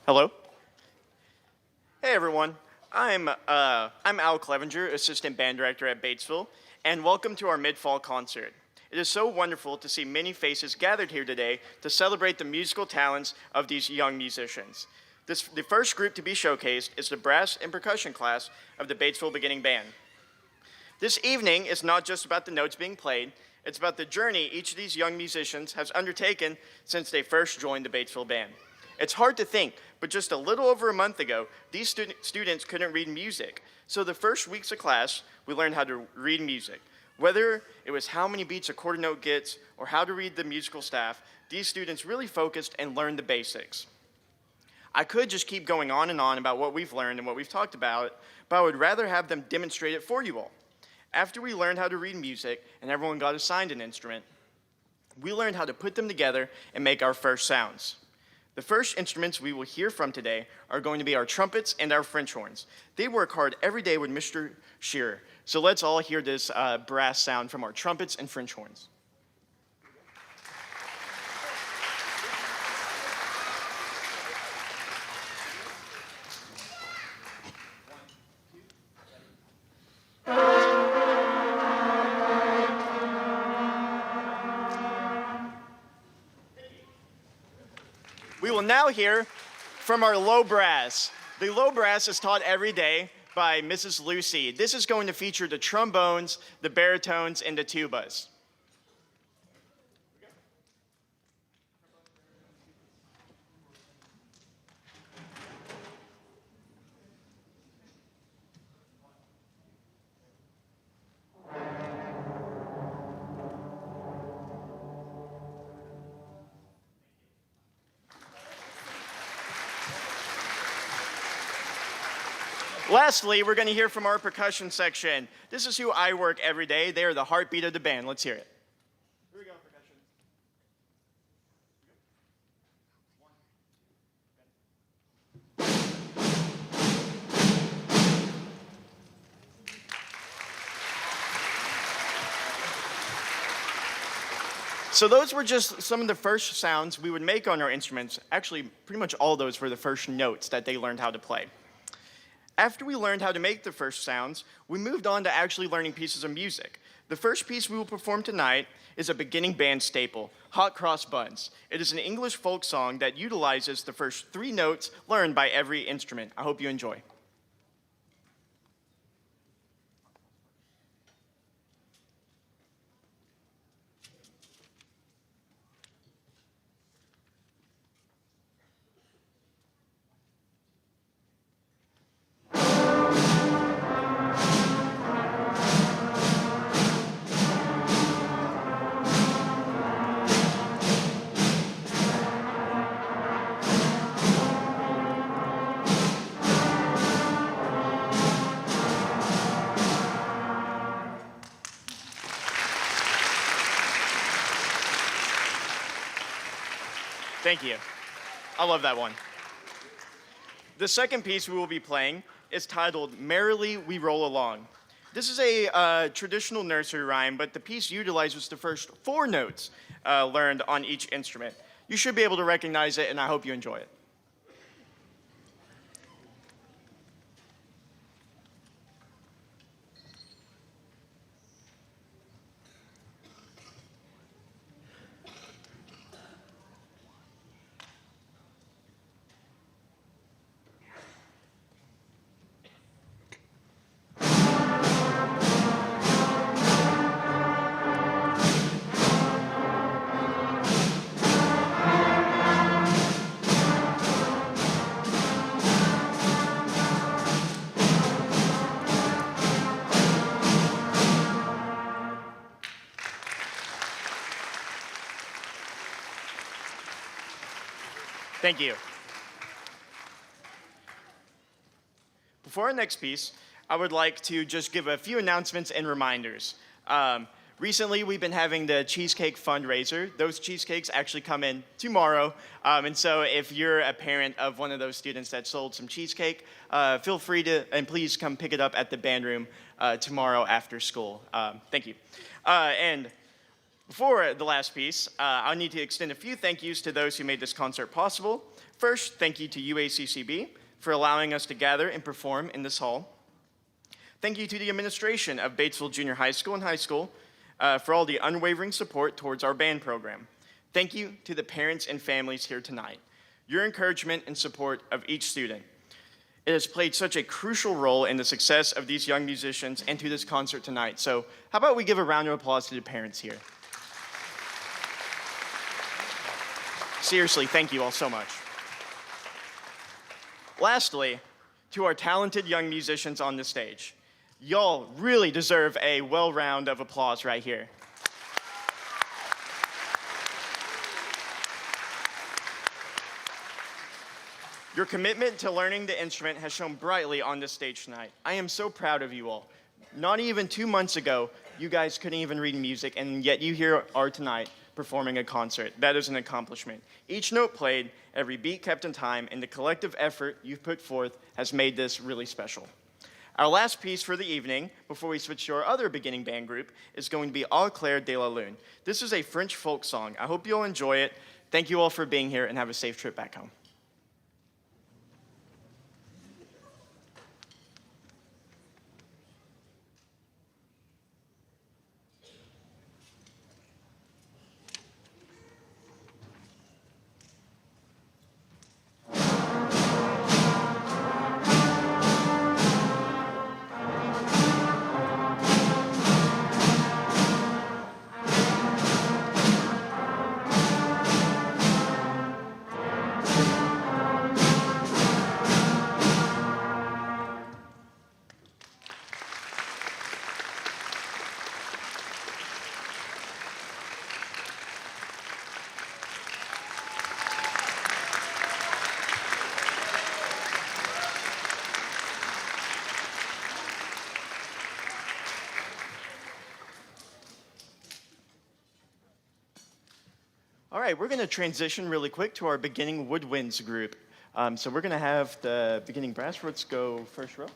Hello. Hey everyone. I'm Al Clevenger, Assistant Band Director at Batesville, and welcome to our mid-fall concert. It is so wonderful to see many faces gathered here today to celebrate the musical talents of these young musicians. The first group to be showcased is the brass and percussion class of the Batesville Beginning Band. This evening is not just about the notes being played, it's about the journey each of these young musicians has undertaken since they first joined the Batesville Band. It's hard to think, but just a little over a month ago, these students couldn't read music. So the first weeks of class, we learned how to read music. Whether it was how many beats a quarter note gets or how to read the musical staff, these students really focused and learned the basics. I could just keep going on and on about what we've learned and what we've talked about, but I would rather have them demonstrate it for you all. After we learned how to read music and everyone got assigned an instrument, we learned how to put them together and make our first sounds. The first instruments we will hear from today are going to be our trumpets and our French horns. They work hard every day with Mr. Shearer. So let's all hear this brass sound from our trumpets and French horns. We will now hear from our low brass. The low brass is taught every day by Mrs. Lucy. This is going to feature the trombones, the baritones, and the tubas. Lastly, we're going to hear from our percussion section. This is who I work every day. They are the heartbeat of the band. Let's hear it. Here we go, percussion. So those were just some of the first sounds we would make on our instruments. Actually, pretty much all those were the first notes that they learned how to play. After we learned how to make the first sounds, we moved on to actually learning pieces of music. The first piece we will perform tonight is a beginning band staple, Hot Cross Buns. It is an English folk song that utilizes the first 3 notes learned by every instrument. I hope you enjoy. Thank you. I love that one. The second piece we will be playing is titled Merrily We Roll Along. This is a traditional nursery rhyme, but the piece utilizes the first 4 notes learned on each instrument. You should be able to recognize it, and I hope you enjoy it. Thank you. Before our next piece, I would like to just give a few announcements and reminders. Recently, we've been having the cheesecake fundraiser. Those cheesecakes actually come in tomorrow. And so if you're a parent of one of those students that sold some cheesecake, feel free to, and please come pick it up at the band room tomorrow after school. Thank you. And before the last piece, I need to extend a few thank yous to those who made this concert possible. First, thank you to UACCB for allowing us to gather and perform in this hall. Thank you to the administration of Batesville Junior High School and High School for all the unwavering support towards our band program. Thank you to the parents and families here tonight. Your encouragement and support of each student. It has played such a crucial role in the success of these young musicians and to this concert tonight. So how about we give a round of applause to the parents here? Seriously, thank you all so much. Lastly, to our talented young musicians on the stage. Y'all really deserve a well round of applause right here. Your commitment to learning the instrument has shown brightly on this stage tonight. I am so proud of you all. Not even 2 months ago, you guys couldn't even read music, and yet you here are tonight performing a concert. That is an accomplishment. Each note played, every beat kept in time, and the collective effort you've put forth has made this really special. Our last piece for the evening, before we switch to our other beginning band group, is going to be Au Clair de la Lune. This is a French folk song. I hope you'll enjoy it. Thank you all for being here, and have a safe trip back home. All right, we're going to transition really quick to our beginning woodwinds group. So we're going to have the beginning brass. Let's go first row.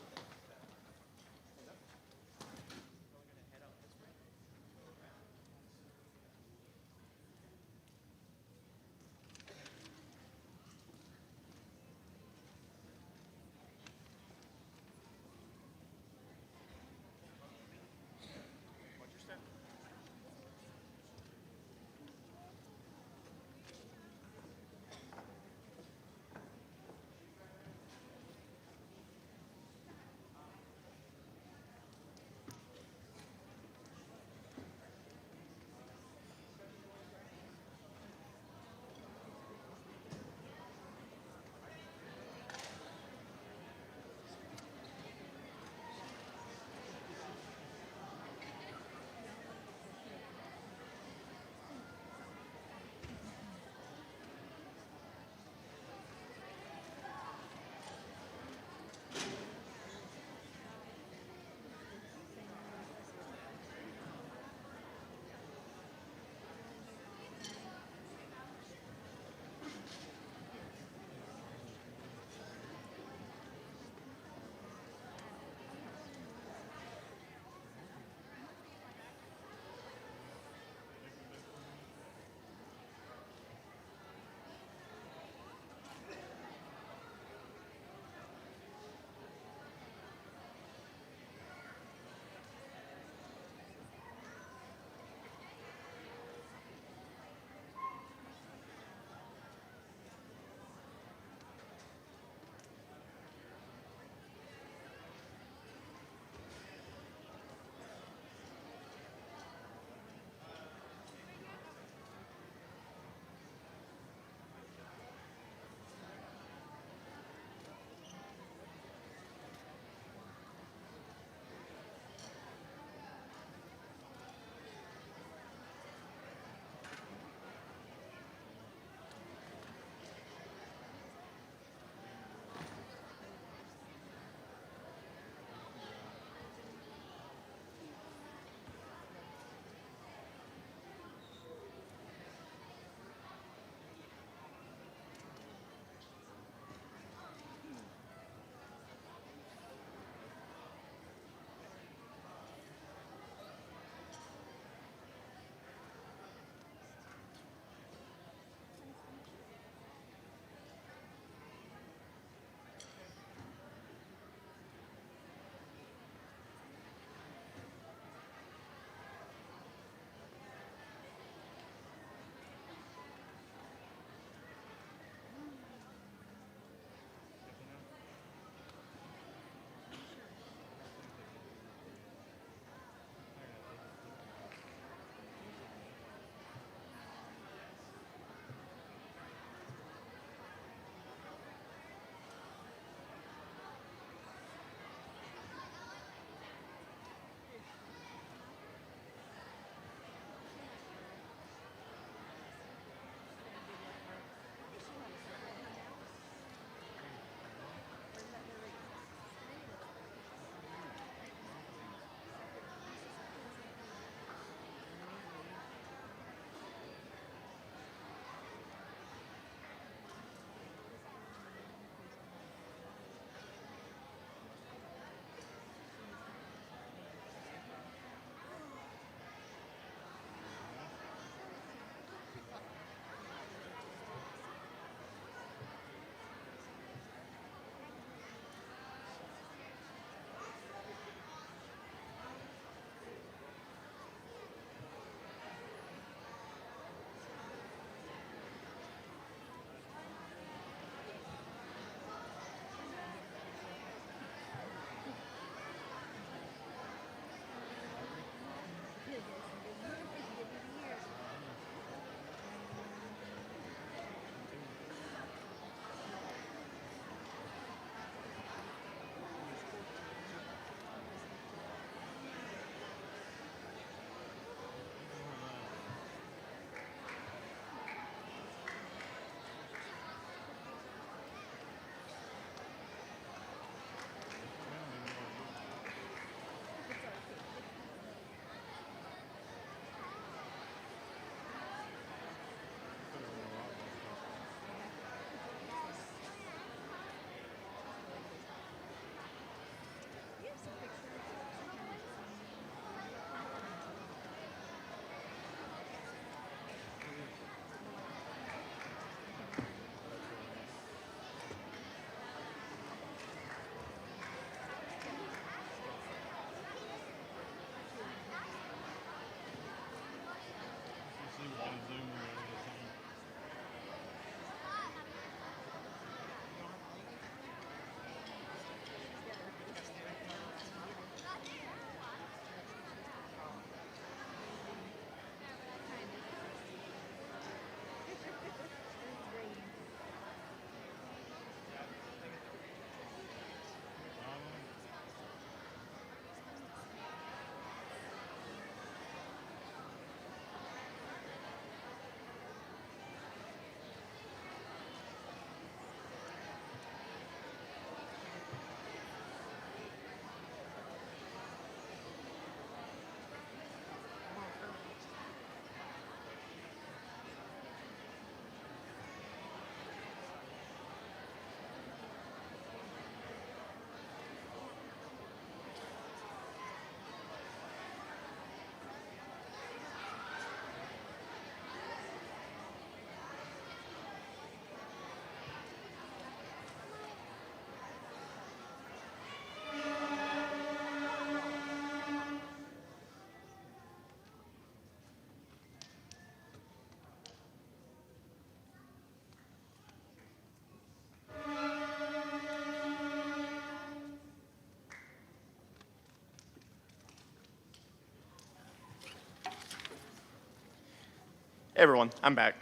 Hey everyone, I'm back.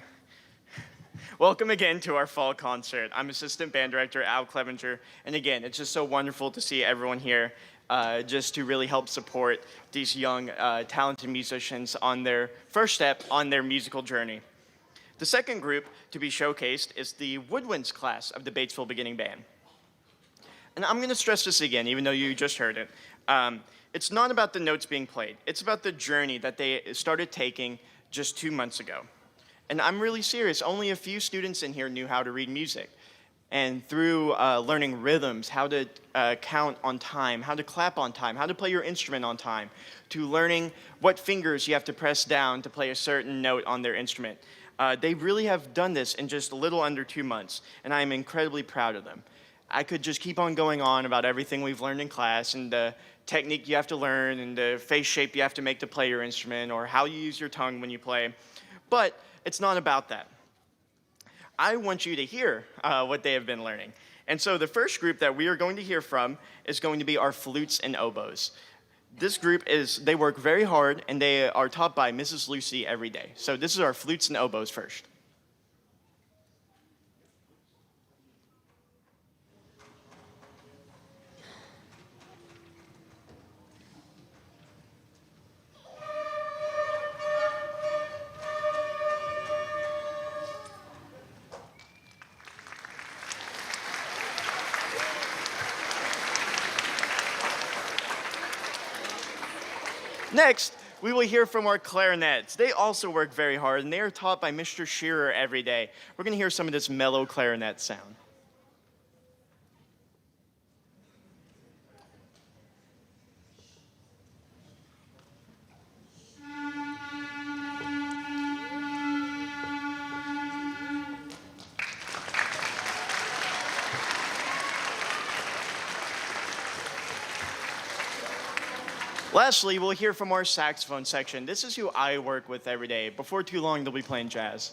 Welcome again to our fall concert. I'm Assistant Band Director Al Clevenger, and again, it's just so wonderful to see everyone here just to really help support these young, talented musicians on their first step on their musical journey. The second group to be showcased is the woodwinds class of the Batesville Beginning Band. And I'm going to stress this again, even though you just heard it. It's not about the notes being played. It's about the journey that they started taking just 2 months ago. And I'm really serious. Only a few students in here knew how to read music. And through learning rhythms, how to count on time, how to clap on time, how to play your instrument on time, to learning what fingers you have to press down to play a certain note on their instrument. They really have done this in just a little under 2 months, and I am incredibly proud of them. I could just keep on going on about everything we've learned in class and the technique you have to learn and the face shape you have to make to play your instrument or how you use your tongue when you play, but it's not about that. I want you to hear what they have been learning. And so the first group that we are going to hear from is going to be our flutes and oboes. This group they work very hard and they are taught by Mrs. Lucy every day. So this is our flutes and oboes first. Next, we will hear from our clarinets. They also work very hard, and they are taught by Mr. Shearer every day. We're going to hear some of this mellow clarinet sound. Lastly, we'll hear from our saxophone section. This is who I work with every day. Before too long, they'll be playing jazz.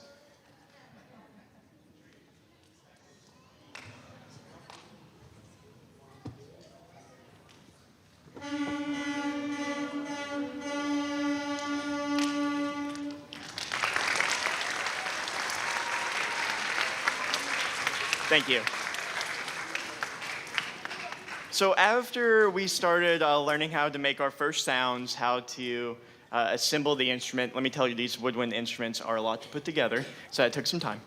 Thank you. So after we started learning how to make our first sounds, how to assemble the instrument, let me tell you, these woodwind instruments are a lot to put together, so that took some time.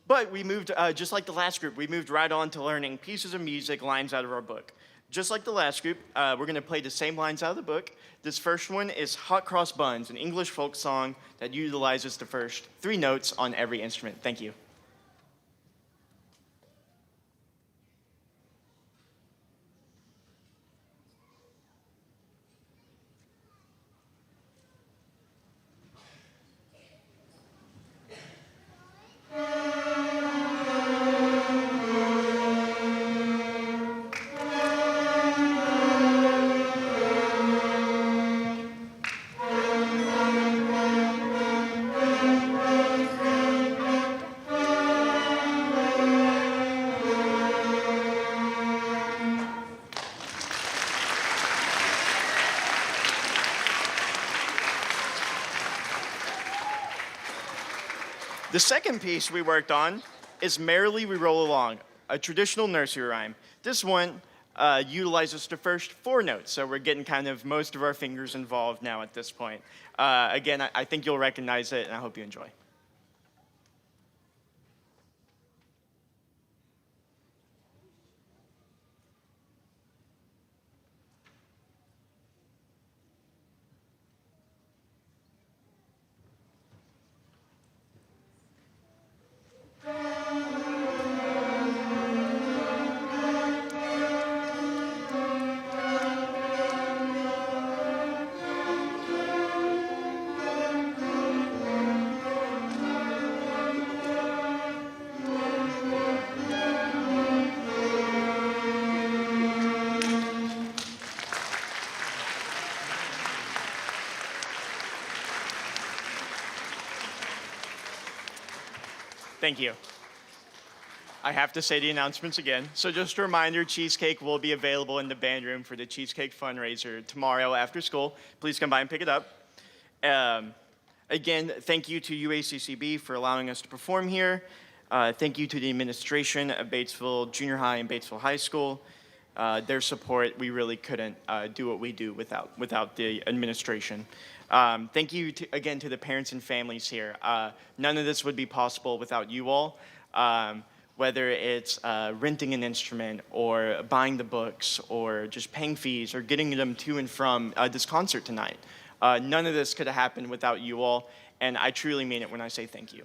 But we moved, just like the last group, we moved right on to learning pieces of music, lines out of our book. Just like the last group, we're going to play the same lines out of the book. This first one is Hot Cross Buns, an English folk song that utilizes the first 3 notes on every instrument. Thank you. The second piece we worked on is Merrily We Roll Along, a traditional nursery rhyme. This one utilizes the first 4 notes, so we're getting kind of most of our fingers involved now at this point. Again, I think you'll recognize it, and I hope you enjoy. Thank you. I have to say the announcements again. So just a reminder, cheesecake will be available in the band room for the cheesecake fundraiser tomorrow after school. Please come by and pick it up. Again, thank you to UACCB for allowing us to perform here. Thank you to the administration of Batesville Junior High and Batesville High School. Their support, we really couldn't do what we do without the administration. Thank you again to the parents and families here. None of this would be possible without you all. Whether it's renting an instrument or buying the books or just paying fees or getting them to and from this concert tonight. None of this could have happened without you all, and I truly mean it when I say thank you.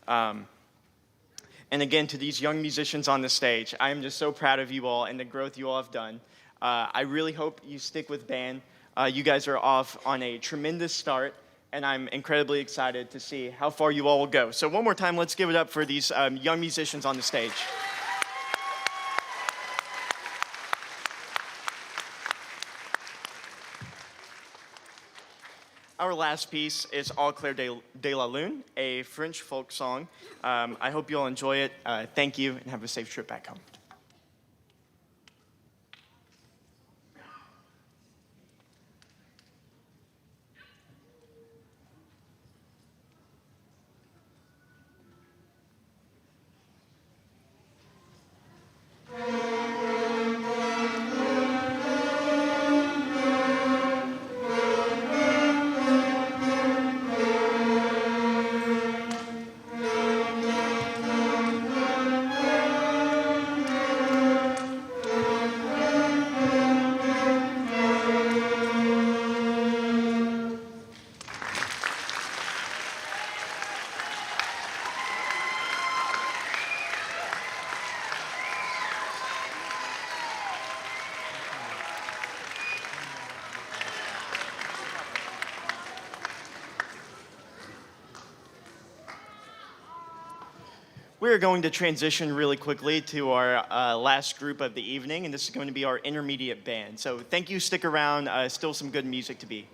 And again, to these young musicians on the stage, I am just so proud of you all and the growth you all have done. I really hope you stick with band. You guys are off on a tremendous start, and I'm incredibly excited to see how far you all will go. So one more time, let's give it up for these young musicians on the stage. Our last piece is Au clair de la lune, a French folk song. I hope you all enjoy it. Thank you, and have a safe trip back home. We're going to transition really quickly to our last group of the evening, and this is going to be our intermediate band. So thank you, stick around, still some good music to be.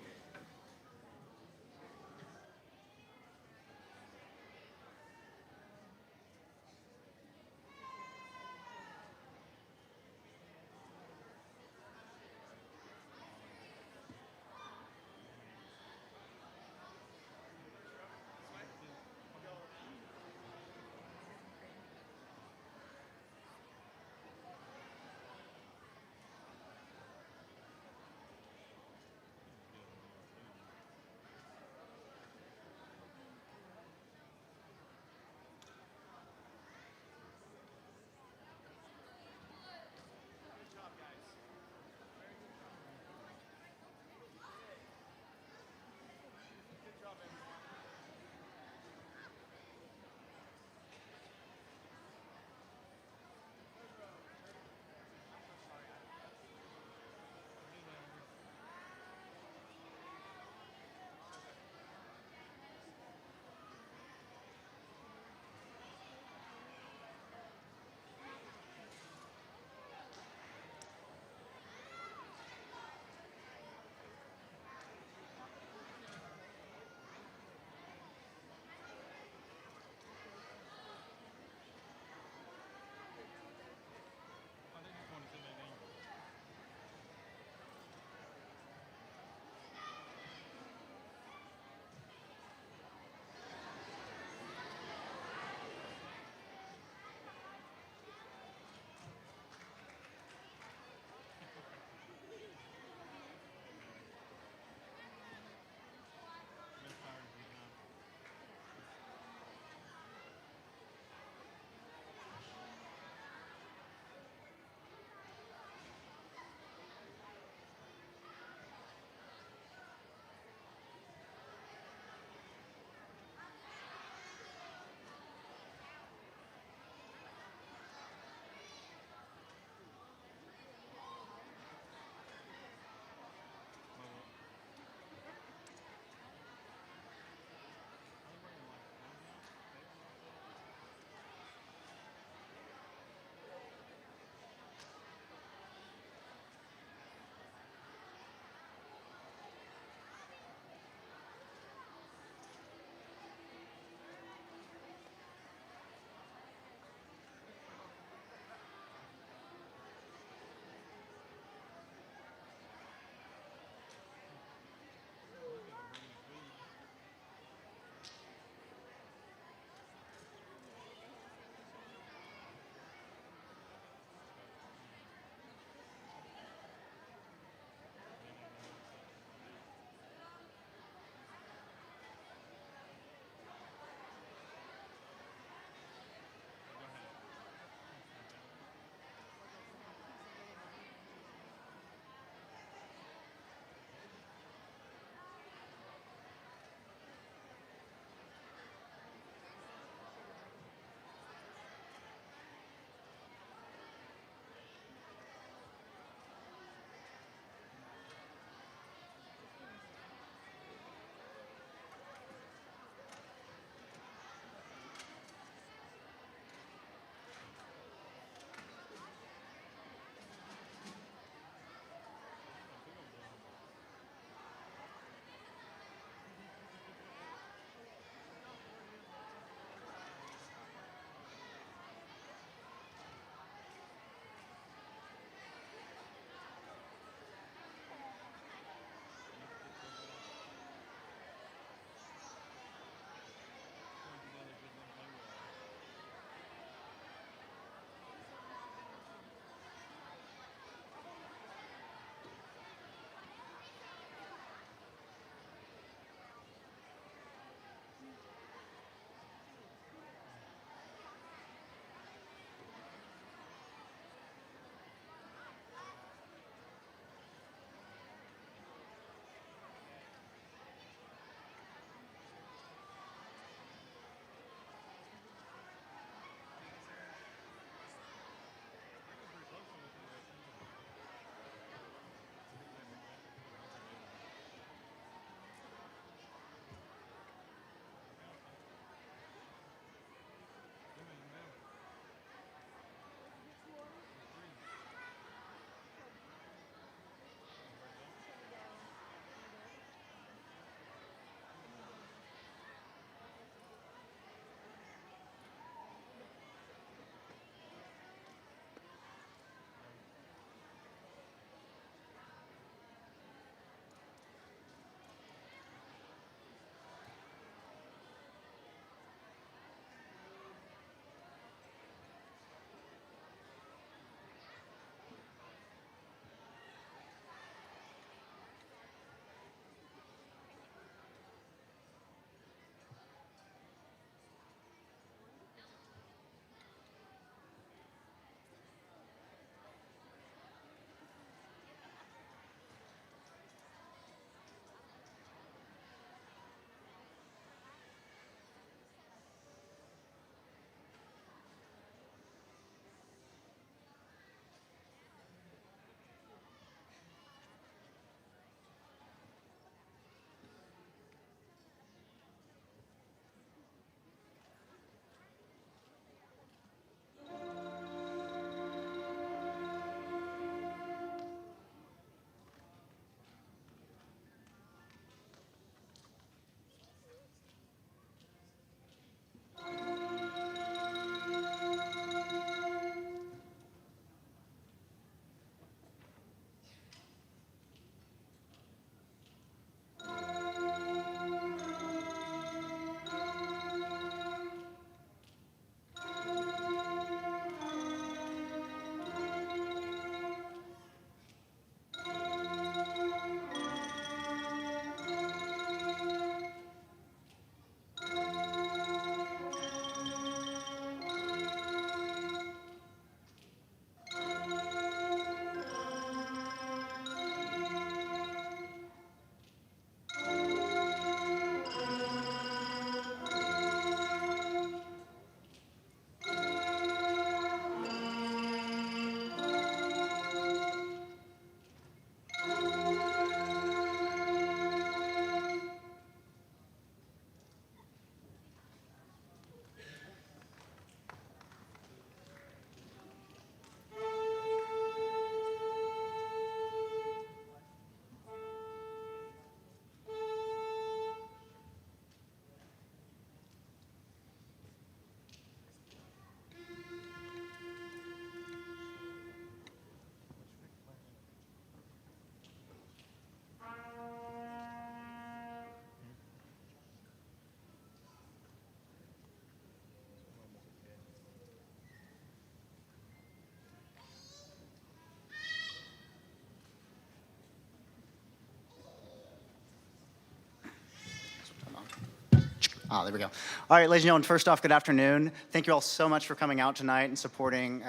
Oh, there we go. All right, ladies and gentlemen, first off, good afternoon. Thank you all so much for coming out tonight and supporting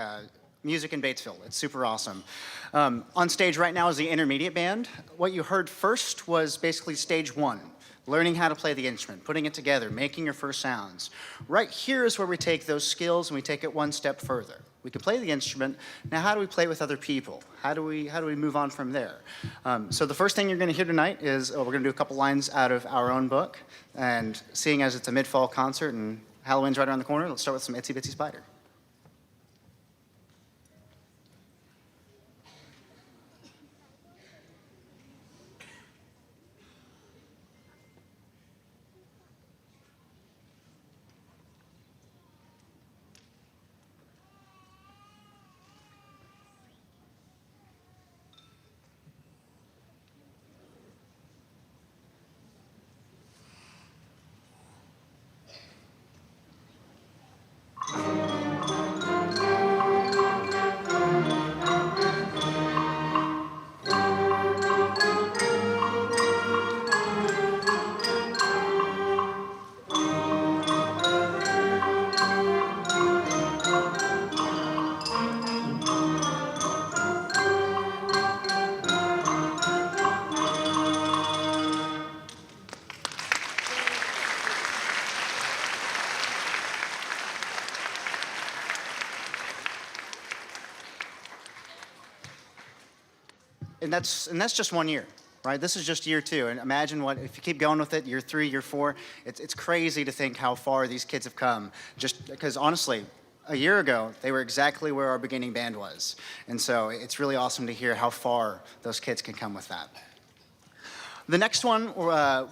music in Batesville. It's super awesome. On stage right now is the intermediate band. What you heard first was basically stage one, learning how to play the instrument, putting it together, making your first sounds. Right here is where we take those skills and we take it one step further. We can play the instrument. Now, how do we play with other people? How do we move on from there? So the first thing you're going to hear tonight is we're going to do a couple lines out of our own book. And seeing as it's a mid-fall concert and Halloween's right around the corner, let's start with some Itsy Bitsy Spider. And that's just 1 year, right? This is just year two. And imagine what, if you keep going with it, year three, year four, it's crazy to think how far these kids have come. Just because honestly, a year ago, they were exactly where our beginning band was. And so it's really awesome to hear how far those kids can come with that. The next one,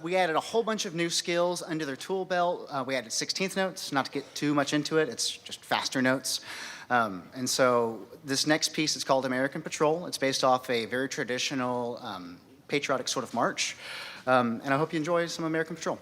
we added a whole bunch of new skills under their tool belt. We added 16th notes, not to get too much into it, it's just faster notes. And so this next piece is called American Patrol. It's based off a very traditional patriotic sort of march. And I hope you enjoy some American Patrol.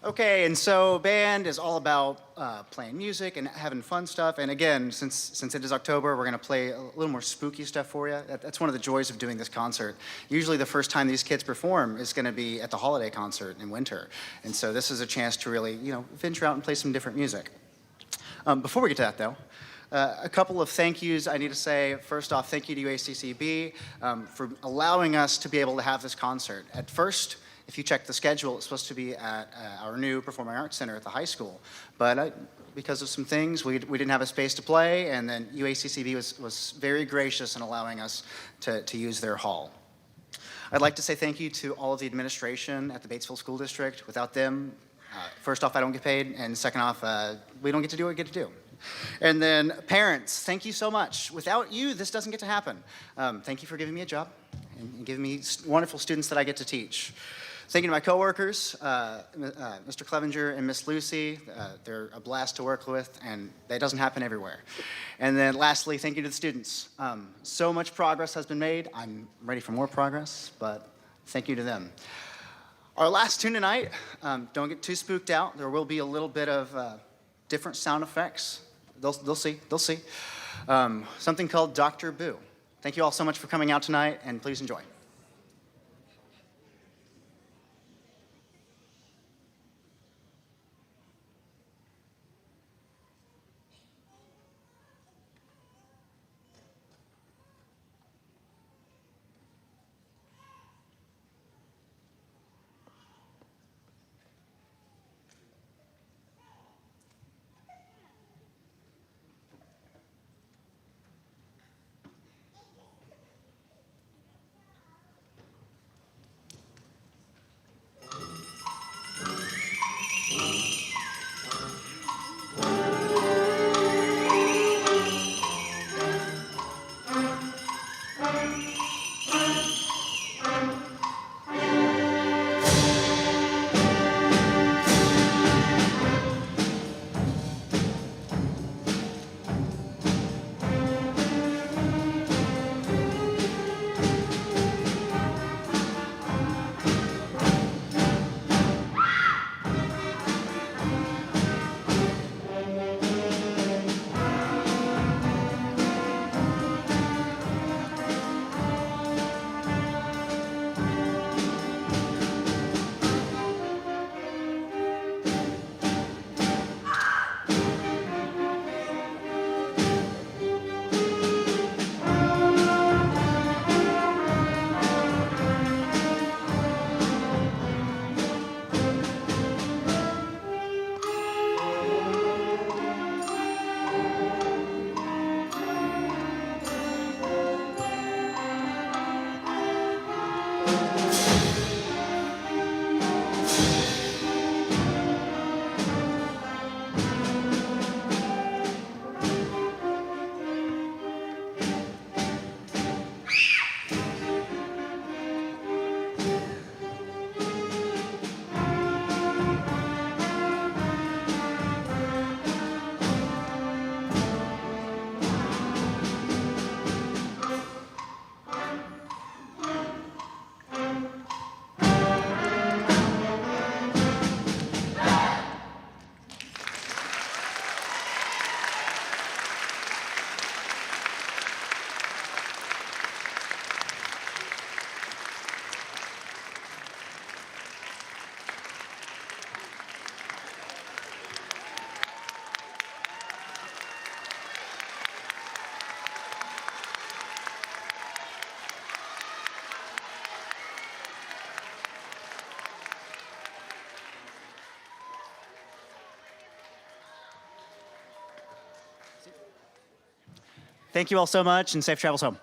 Okay, and so band is all about playing music and having fun stuff. And again, since it is October, we're going to play a little more spooky stuff for you. That's one of the joys of doing this concert. Usually the first time these kids perform is going to be at the holiday concert in winter. And so this is a chance to really, venture out and play some different music. Before we get to that, though, a couple of thank yous I need to say. First off, thank you to UACCB for allowing us to be able to have this concert. At first, if you check the schedule, it's supposed to be at our new Performing Arts Center at the high school. But because of some things, we didn't have a space to play, and then UACCB was very gracious in allowing us to use their hall. I'd like to say thank you to all of the administration at the Batesville School District. Without them, first off, I don't get paid, and second off, we don't get to do what we get to do. And then parents, thank you so much. Without you, this doesn't get to happen. Thank you for giving me a job and giving me wonderful students that I get to teach. Thank you to my coworkers, Mr. Clevenger and Miss Lucy. They're a blast to work with, and that doesn't happen everywhere. And then lastly, thank you to the students. So much progress has been made. I'm ready for more progress, but thank you to them. Our last tune tonight, don't get too spooked out. There will be a little bit of different sound effects. They'll see. Something called Dr. Boo. Thank you all so much for coming out tonight, and please enjoy. Thank you all so much, and safe travels home.